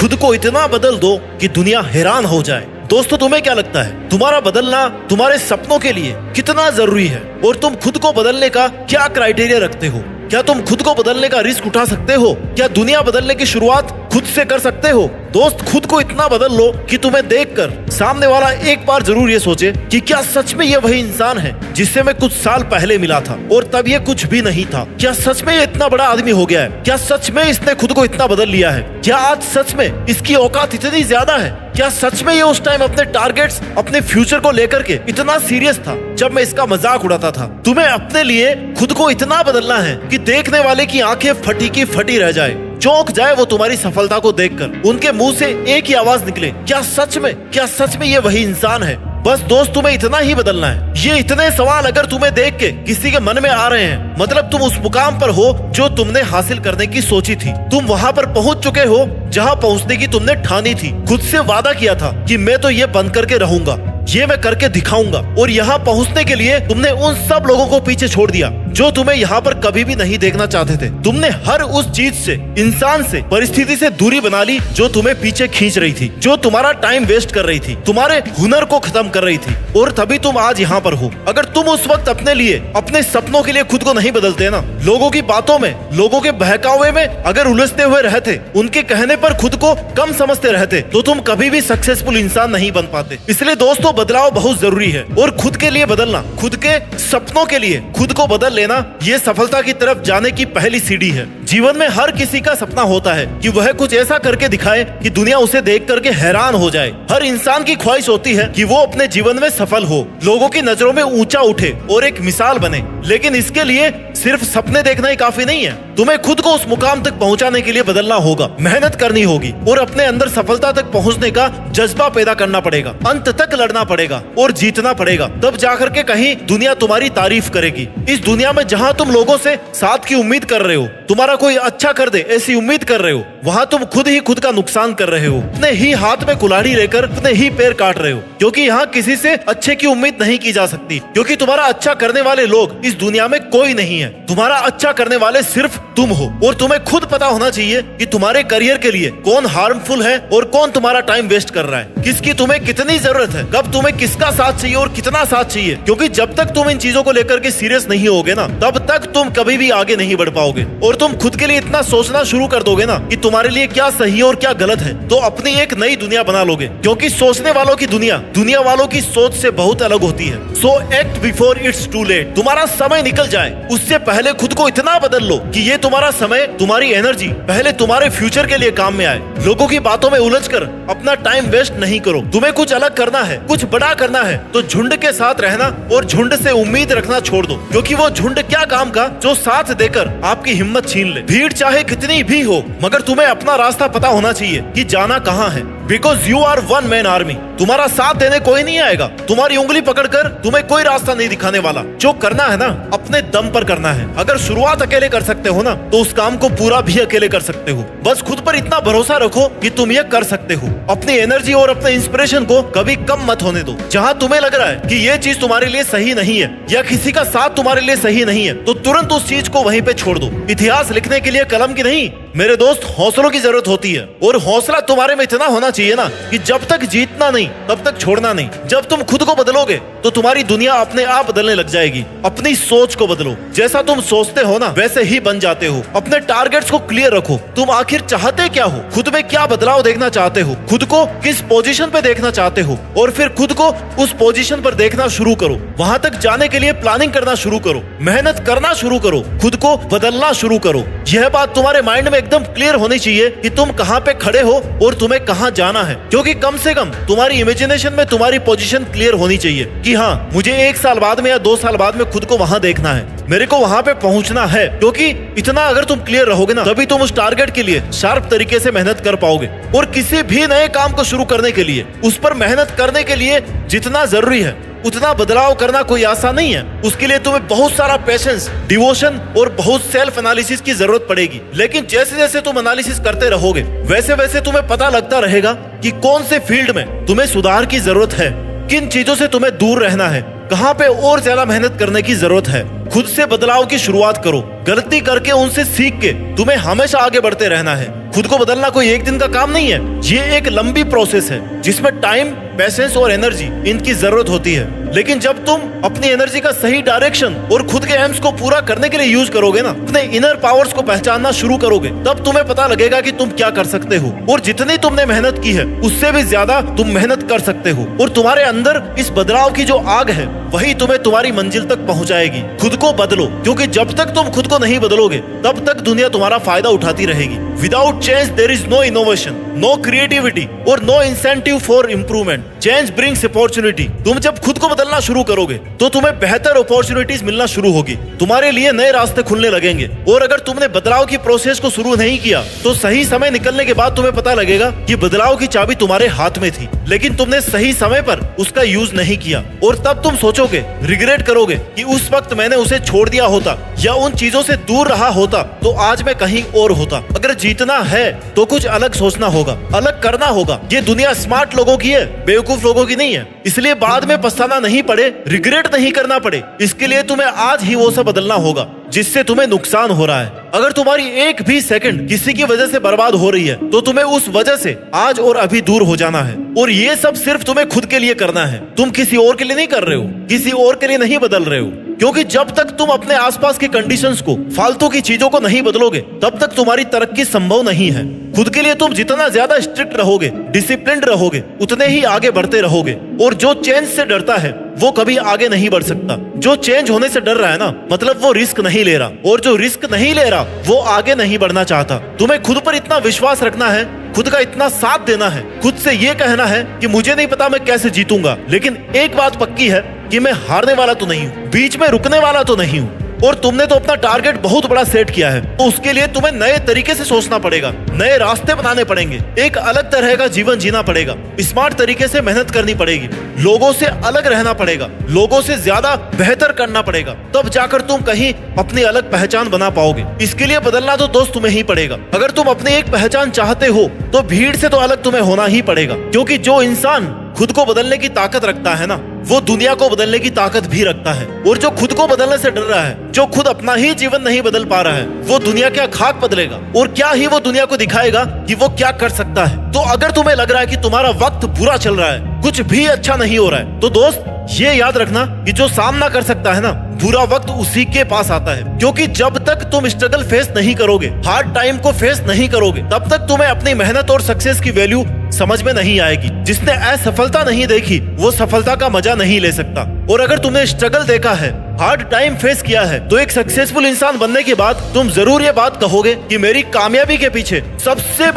खुद को इतना बदल दो कि दुनिया हैरान हो जाए। दोस्तों, तुम्हें क्या लगता है तुम्हारा बदलना तुम्हारे सपनों के लिए कितना जरूरी है? और तुम खुद को बदलने का क्या क्राइटेरिया रखते हो? क्या तुम खुद को बदलने का रिस्क उठा सकते हो? क्या दुनिया बदलने की शुरुआत खुद से कर सकते हो? दोस्त, खुद को इतना बदल लो कि तुम्हें देखकर सामने वाला एक बार जरूर ये सोचे कि क्या सच में ये वही इंसान है जिससे मैं कुछ साल पहले मिला था और तब ये कुछ भी नहीं था? क्या सच में ये इतना बड़ा आदमी हो गया है? क्या सच में इसने खुद को इतना बदल लिया है? क्या आज सच में इसकी औकात इतनी ज्यादा है? क्या सच में ये उस टाइम अपने टारगेट्स, अपने फ्यूचर को लेकर के इतना सीरियस था जब मैं इसका मजाक उड़ाता था? तुम्हें अपने लिए खुद को इतना बदलना है कि देखने वाले की आंखें फटी की फटी रह जाए, चौंक जाए वो तुम्हारी सफलता को देखकर, उनके मुंह से एक ही आवाज निकले, क्या सच में ये वही इंसान है? बस दोस्त, तुम्हें इतना ही बदलना है। ये इतने सवाल अगर तुम्हें देख के किसी के मन में आ रहे हैं, मतलब तुम उस मुकाम पर हो जो तुमने हासिल करने की सोची थी। तुम वहाँ पर पहुँच चुके हो जहाँ पहुँचने की तुमने ठानी थी। खुद से वादा किया था कि मैं तो ये बंद करके रहूंगा, ये मैं करके दिखाऊंगा। और यहाँ पहुँचने के लिए तुमने उन सब लोगों को पीछे छोड़ दिया जो तुम्हें यहाँ पर कभी भी नहीं देखना चाहते थे। तुमने हर उस चीज से, इंसान से, परिस्थिति से दूरी बना ली जो तुम्हें पीछे खींच रही थी, जो तुम्हारा टाइम वेस्ट कर रही थी, तुम्हारे हुनर को खत्म कर रही थी। और तभी तुम आज यहाँ पर हो। अगर तुम उस वक्त अपने लिए, अपने सपनों के लिए खुद को नहीं बदलते ना, लोगों की बातों में, लोगों के बहकावे में अगर उलझते हुए रहते, उनके कहने पर खुद को कम समझते रहते, तो तुम कभी भी सक्सेसफुल इंसान नहीं बन पाते। इसलिए दोस्तों, बदलाव बहुत जरूरी है और खुद के लिए बदलना, खुद के सपनों के लिए खुद को बदल लेना, ये सफलता की तरफ जाने की पहली सीढ़ी है। जीवन में हर किसी का सपना होता है कि वह कुछ ऐसा करके दिखाए कि दुनिया उसे देख करके हैरान हो जाए। हर इंसान की ख्वाहिश होती है कि वो अपने जीवन में सफल हो, लोगों की नजरों में ऊंचा उठे और एक मिसाल बने। लेकिन इसके लिए सिर्फ सपने देखना ही काफी नहीं है। तुम्हें खुद को उस मुकाम तक पहुंचाने के लिए बदलना होगा, मेहनत करनी होगी और अपने अंदर सफलता तक पहुंचने का जज्बा पैदा करना पड़ेगा। अंत तक लड़ना पड़ेगा और जीतना पड़ेगा, तब जाकर के कहीं दुनिया तुम्हारी तारीफ करेगी। इस दुनिया में जहाँ तुम लोगों से साथ की उम्मीद कर रहे हो, तुम्हारा कोई अच्छा कर दे ऐसी उम्मीद कर रहे हो, वहाँ तुम खुद ही खुद का नुकसान कर रहे हो। अपने ही हाथ में कुल्हाड़ी लेकर अपने ही पैर काट रहे हो, क्योंकि यहाँ किसी से अच्छे की उम्मीद नहीं की जा सकती, क्योंकि तुम्हारा अच्छा करने वाले लोग इस दुनिया में कोई नहीं है। तुम्हारा अच्छा करने वाले सिर्फ तुम हो। और तुम्हें खुद पता होना चाहिए कि तुम्हारे करियर के लिए कौन हार्मफुल है और कौन तुम्हारा टाइम वेस्ट कर रहा है, किसकी तुम्हें कितनी जरूरत है, कब तुम्हें किसका साथ चाहिए और कितना साथ चाहिए। क्योंकि जब तक तुम इन चीजों को लेकर के सीरियस नहीं होगे ना, तब तक तुम कभी भी आगे नहीं बढ़ पाओगे। और तुम खुद के लिए इतना सोचना शुरू कर दोगे ना कि तुम्हारे लिए क्या सही और क्या गलत है, तो अपनी एक नई दुनिया बना लोगे। क्योंकि सोचने वालों की दुनिया दुनिया वालों की सोच से बहुत अलग होती है। So act before it's too late. तुम्हारा समय निकल जाए उससे पहले खुद को इतना बदल लो कि ये तुम्हारा समय, तुम्हारी एनर्जी पहले तुम्हारे फ्यूचर के लिए काम में आए। लोगों की बातों में उलझकर अपना टाइम वेस्ट नहीं करो। तुम्हें कुछ अलग करना है, कुछ बड़ा करना है, तो झुंड के साथ रहना और झुंड से उम्मीद रखना छोड़ दो। क्योंकि वो झुंड क्या काम का जो साथ देकर आपकी हिम्मत छीन ले। भीड़ चाहे कितनी भी हो, मगर तुम्हें अपना रास्ता पता होना चाहिए कि जाना कहाँ है। Because you are one man army. तुम्हारा साथ देने कोई नहीं आएगा, तुम्हारी उंगली पकड़कर तुम्हें कोई रास्ता नहीं दिखाने वाला। जो करना है ना, अपने दम पर करना है। अगर शुरुआत अकेले कर सकते हो ना, तो उस काम को पूरा भी अकेले कर सकते हो। बस खुद पर इतना भरोसा रखो कि तुम ये कर सकते हो। अपनी एनर्जी और अपने इंस्पिरेशन को कभी कम मत होने दो। जहाँ तुम्हें लग रहा है कि ये चीज तुम्हारे लिए सही नहीं है या किसी का साथ तुम्हारे लिए सही नहीं है, तो तुरंत उस चीज को वहीं पे छोड़ दो। इतिहास लिखने के लिए कलम की नहीं, मेरे दोस्त, हौसलों की जरूरत होती है। और हौसला तुम्हारे में इतना होना चाहिए ना कि जब तक जीतना नहीं तब तक छोड़ना नहीं। जब तुम खुद को बदलोगे तो तुम्हारी दुनिया अपने आप बदलने लग जाएगी। अपनी सोच को बदलो, जैसा तुम सोचते हो ना वैसे ही बन जाते हो। अपने टारगेट्स को क्लियर रखो। तुम आखिर चाहते क्या हो, खुद में क्या बदलाव देखना चाहते हो, खुद को किस पोजीशन पे देखना चाहते हो, और फिर खुद को उस पोजीशन पर देखना शुरू करो। वहां तक जाने के लिए प्लानिंग करना शुरू करो, मेहनत करना शुरू करो, खुद को बदलना शुरू करो। यह बात तुम्हारे माइंड में एकदम क्लियर होनी चाहिए कि तुम कहाँ पे खड़े हो और तुम्हें कहाँ जाना है। क्योंकि कम से कम तुम्हारी इमेजिनेशन में तुम्हारी पोजीशन क्लियर होनी चाहिए कि हाँ, मुझे 1 साल बाद में या 2 साल बाद में खुद को वहां देखना है, मेरे को वहां पे पहुंचना है। क्योंकि इतना अगर तुम क्लियर रहोगे ना, तभी तुम उस टारगेट के लिए शार्प तरीके से मेहनत कर पाओगे। और किसी भी नए काम को शुरू करने के लिए, उस पर मेहनत करने के लिए जितना जरूरी है उतना बदलाव करना कोई आसान नहीं है। उसके लिए तुम्हें बहुत सारा पेशेंस, डिवोशन और बहुत सेल्फ एनालिसिस की जरूरत पड़ेगी। लेकिन जैसे जैसे तुम एनालिसिस करते रहोगे, वैसे वैसे तुम्हें पता लगता रहेगा कि कौन से फील्ड में तुम्हें सुधार की जरूरत है, किन चीजों से तुम्हें दूर रहना है, कहाँ पे और ज्यादा मेहनत करने की जरूरत है। खुद से बदलाव की शुरुआत करो। गलती करके उनसे सीख के तुम्हें हमेशा आगे बढ़ते रहना है। खुद को बदलना कोई एक दिन का काम नहीं है। ये एक लंबी प्रोसेस है जिसमें टाइम, पेशेंस और एनर्जी इनकी जरूरत होती है। लेकिन जब तुम अपनी एनर्जी का सही डायरेक्शन और खुद के एम्स को पूरा करने के लिए यूज करोगे ना, अपने इनर पावर्स को पहचानना शुरू करोगे, तब तुम्हें पता लगेगा कि तुम क्या कर सकते हो और जितनी तुमने मेहनत की है उससे भी ज्यादा तुम मेहनत कर सकते हो। और तुम्हारे अंदर इस बदलाव की जो आग है वही तुम्हें तुम्हारी मंजिल तक पहुंचाएगी। खुद को बदलो, क्योंकि जब तक तुम खुद को नहीं बदलोगे तब तक दुनिया तुम्हारा फायदा उठाती रहेगी। Without change there is no innovation, no creativity और no incentive for improvement. Change brings opportunity. तुम जब खुद को बदलना शुरू करोगे तो तुम्हें बेहतर अपॉर्चुनिटीज मिलना शुरू होगी, तुम्हारे लिए नए रास्ते खुलने लगेंगे। और अगर तुमने बदलाव की प्रोसेस को शुरू नहीं किया तो सही समय निकलने के बाद तुम्हें पता लगेगा कि बदलाव की चाबी तुम्हारे हाथ में थी, लेकिन तुमने सही समय पर उसका यूज नहीं किया। और तब तुम सोचोगे, रिग्रेट करोगे कि उस वक्त मैंने उसे छोड़ दिया होता या उन चीजों से दूर रहा होता तो आज मैं कहीं और होता। अगर जीतना है तो कुछ अलग सोचना होगा, अलग करना होगा। ये दुनिया स्मार्ट लोगों की है, बेवकूफ लोगों की नहीं है। इसलिए बाद में पछताना नहीं पड़े, रिग्रेट नहीं करना पड़े, इसके लिए तुम्हें आज ही वो सब बदलना होगा जिससे तुम्हें नुकसान हो रहा है। अगर तुम्हारी एक भी सेकंड किसी की वजह से बर्बाद हो रही है तो तुम्हें उस वजह से आज और अभी दूर हो जाना है। और ये सब सिर्फ तुम्हें खुद के लिए करना है, तुम किसी और के लिए नहीं कर रहे हो, किसी और के लिए नहीं बदल रहे हो। क्योंकि जब तक तुम अपने आसपास के कंडीशंस को, फालतू की चीजों को नहीं बदलोगे तब तक तुम्हारी तरक्की संभव नहीं है। खुद के लिए तुम जितना ज्यादा स्ट्रिक्ट रहोगे, डिसिप्लिन्ड रहोगे, उतने ही आगे बढ़ते रहोगे। और जो चेंज से डरता है वो कभी आगे नहीं बढ़ सकता। जो चेंज होने से डर रहा है ना, मतलब वो रिस्क नहीं ले रहा, और जो रिस्क नहीं ले रहा वो आगे नहीं बढ़ना चाहता। तुम्हें खुद पर इतना विश्वास रखना है, खुद का इतना साथ देना है, खुद से ये कहना है कि मुझे नहीं पता मैं कैसे जीतूंगा, लेकिन एक बात पक्की है कि मैं हारने वाला तो नहीं हूँ, बीच में रुकने वाला तो नहीं हूँ। और तुमने तो अपना टारगेट बहुत बड़ा सेट किया है, तो उसके लिए तुम्हें नए तरीके से सोचना पड़ेगा, नए रास्ते बनाने पड़ेंगे, एक अलग तरह का जीवन जीना पड़ेगा, स्मार्ट तरीके से मेहनत करनी पड़ेगी, लोगों से अलग रहना पड़ेगा, लोगों से ज्यादा बेहतर करना पड़ेगा, तब जाकर तुम कहीं अपनी अलग पहचान बना पाओगे। इसके लिए बदलना तो दोस्त तुम्हें ही पड़ेगा। अगर तुम अपनी एक पहचान चाहते हो तो भीड़ से तो अलग तुम्हें होना ही पड़ेगा, क्योंकि जो इंसान खुद को बदलने की ताकत रखता है ना, वो दुनिया को बदलने की ताकत भी रखता है। और जो खुद को बदलने से डर रहा है, जो खुद अपना ही जीवन नहीं बदल पा रहा है, वो दुनिया क्या खाक बदलेगा और क्या ही वो दुनिया को दिखाएगा कि वो क्या कर सकता है। तो अगर तुम्हें लग रहा है कि तुम्हारा वक्त बुरा चल रहा है, कुछ भी अच्छा नहीं हो रहा है, तो दोस्त ये याद रखना कि जो सामना कर सकता है ना, बुरा वक्त उसी के पास आता है। क्योंकि जब तक तुम स्ट्रगल फेस नहीं करोगे, हार्ड टाइम को फेस नहीं करोगे, तब तक तुम्हें अपनी मेहनत और सक्सेस की वैल्यू समझ में नहीं आएगी। जिसने असफलता नहीं देखी वो सफलता का मजा नहीं ले सकता। और अगर तुमने स्ट्रगल देखा है, हार्ड टाइम फेस किया है, तो एक सक्सेसफुल इंसान बनने के बाद तुम जरूर ये बात कहोगे कि मेरी कामयाबी के पीछे सबसे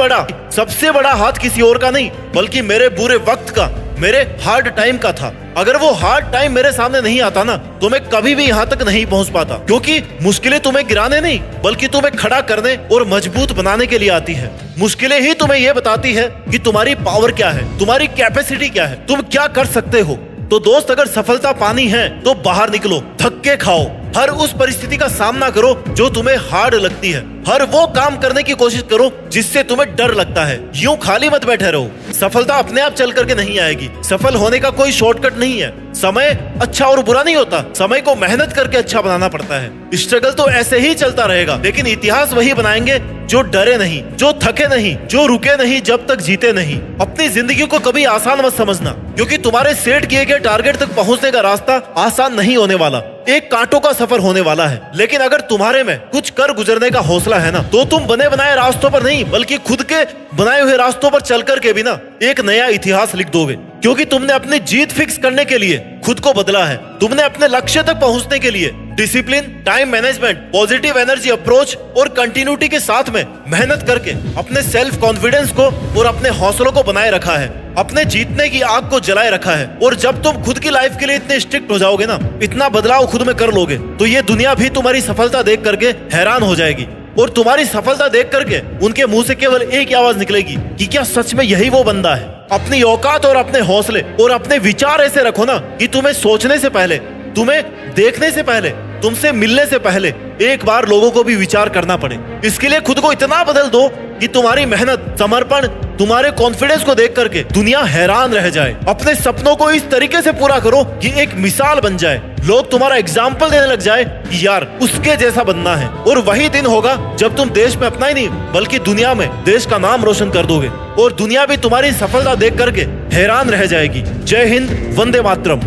बड़ा हाथ किसी और का नहीं, बल्कि मेरे बुरे वक्त का, मेरे हार्ड टाइम का था। अगर वो हार्ड टाइम मेरे सामने नहीं आता ना, तो मैं कभी भी यहाँ तक नहीं पहुँच पाता। क्योंकि मुश्किलें तुम्हें गिराने नहीं, बल्कि तुम्हें खड़ा करने और मजबूत बनाने के लिए आती है। मुश्किलें ही तुम्हें ये बताती है कि तुम्हारी पावर क्या है, तुम्हारी कैपेसिटी क्या है, तुम क्या कर सकते हो। तो दोस्त, अगर सफलता पानी है तो बाहर निकलो, धक्के खाओ, हर उस परिस्थिति का सामना करो जो तुम्हें हार्ड लगती है, हर वो काम करने की कोशिश करो जिससे तुम्हें डर लगता है। यूं खाली मत बैठे रहो। सफलता अपने आप चल करके नहीं आएगी, सफल होने का कोई शॉर्टकट नहीं है। समय अच्छा और बुरा नहीं होता, समय को मेहनत करके अच्छा बनाना पड़ता है। स्ट्रगल तो ऐसे ही चलता रहेगा, लेकिन इतिहास वही बनाएंगे जो डरे नहीं, जो थके नहीं, जो रुके नहीं जब तक जीते नहीं। अपनी जिंदगी को कभी आसान मत समझना, क्योंकि तुम्हारे सेट किए गए टारगेट तक पहुंचने का रास्ता आसान नहीं होने वाला, एक कांटों का सफर होने वाला है। लेकिन अगर तुम्हारे में कुछ कर गुजरने का हौसला है ना, तो तुम बने बनाए रास्तों पर नहीं, बल्कि खुद के बनाए हुए रास्तों पर चल करके भी ना एक नया इतिहास लिख दोगे। क्योंकि तुमने अपनी जीत फिक्स करने के लिए खुद को बदला है, तुमने अपने लक्ष्य तक पहुंचने के लिए discipline, time management, positive energy approach और कंटिन्यूटी के साथ में मेहनत करके अपने सेल्फ कॉन्फिडेंस को और अपने हौसलों को बनाए रखा है, अपने जीतने की आग को जलाए रखा है। और जब तुम खुद की लाइफ के लिए इतने स्ट्रिक्ट हो जाओगे ना, इतना बदलाव खुद में कर लोगे, तो ये दुनिया भी तुम्हारी सफलता देख करके हैरान हो जाएगी। और तुम्हारी सफलता देख करके उनके मुंह से केवल एक ही आवाज निकलेगी कि क्या सच में यही वो बंदा है। अपनी औकात और अपने हौसले और अपने विचार ऐसे रखो ना कि तुम्हें सोचने से पहले, तुम्हें देखने से पहले, तुमसे मिलने से पहले एक बार लोगों को भी विचार करना पड़े। इसके लिए खुद को इतना बदल दो कि तुम्हारी मेहनत, समर्पण तुम्हारे कॉन्फिडेंस को देख करके दुनिया हैरान रह जाए। अपने सपनों को इस तरीके से पूरा करो कि एक मिसाल बन जाए, लोग तुम्हारा एग्जाम्पल देने लग जाए कि यार उसके जैसा बनना है। और वही दिन होगा जब तुम देश में अपना ही नहीं बल्कि दुनिया में देश का नाम रोशन कर दोगे और दुनिया भी तुम्हारी सफलता देख करके हैरान रह जाएगी। जय हिंद, वंदे मातरम।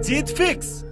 जीत फिक्स।